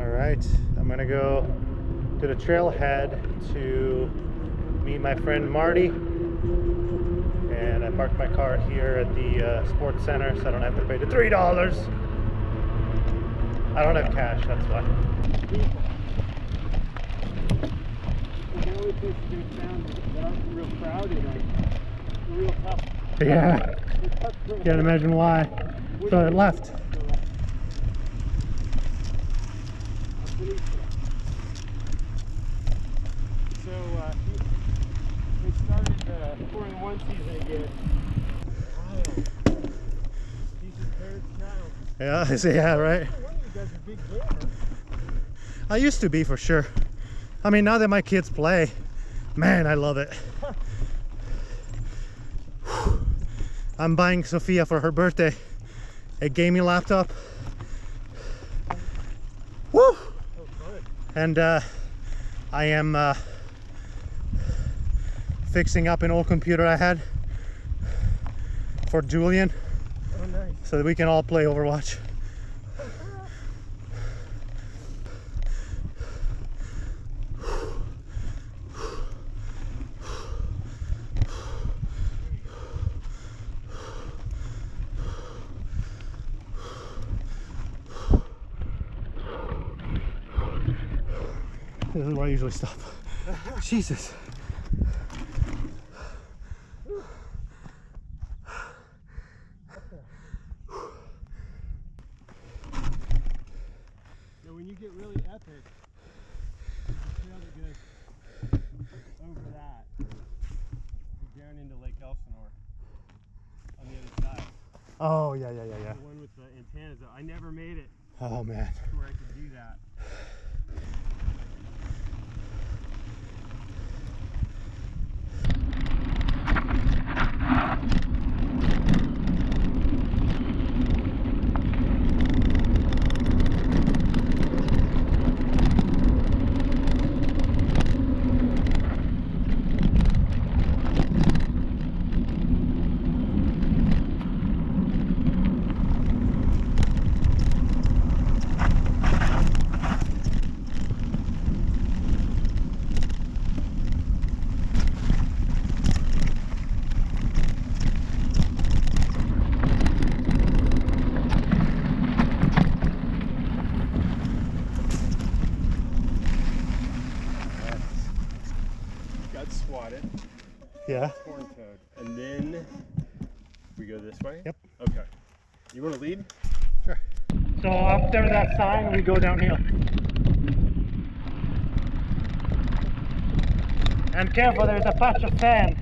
All right, I'm gonna go to the trailhead to meet my friend Marty, and I parked my car here at the sports center so I don't have to pay the $3. I don't have cash, that's why. The only place you can found that aren't real crowded, like real tough. Yeah, can't imagine why. So it left. So we started the 4-in-1 season again. Wow. Decent parents now. Yeah, I say yeah, right? One of you guys are big gamer. I used to be, for sure. I mean, now that my kids play, man, I love it. I'm buying Sophia for her birthday a gaming laptop. Woo! Oh, fun. And I am fixing up an old computer I had for Julian, Oh, nice. so that we can all play Overwatch. This is where I usually stop. Jesus. Now, when you get really epic, the trail that goes over that down into Lake Elsinore on the other side. Oh, yeah. The one with the antennas. I never made it Oh, man. to where I could do that. Got swatted. Yeah. Corn toad. And then we go this way? Yep. Okay. You want to lead? Sure. So after that sign, we go downhill. And careful, there's a patch of sand.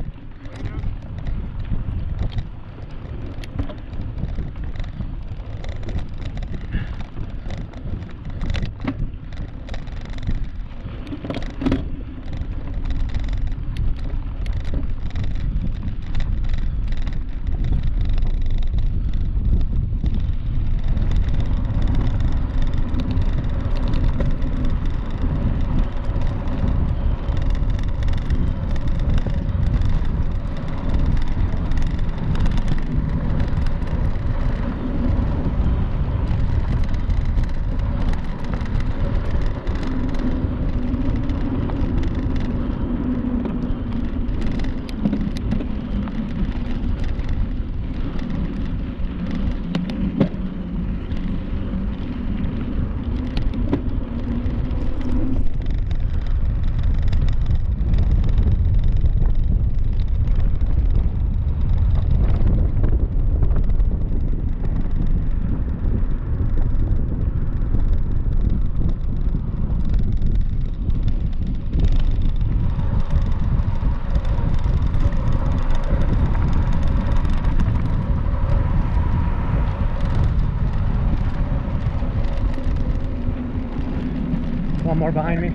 One more behind me.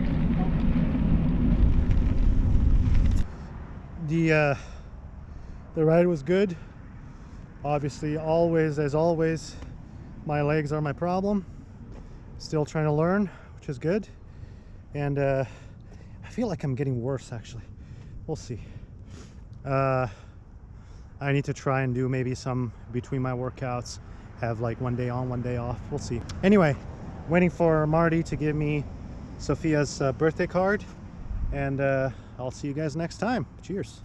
The ride was good. Obviously, always, as always, my legs are my problem. Still trying to learn, which is good. And I feel like I'm getting worse, actually. We'll see. I need to try and do maybe some between my workouts, have like one day on, one day off. We'll see. Anyway, waiting for Marty to give me Sophia's birthday card, and I'll see you guys next time. Cheers.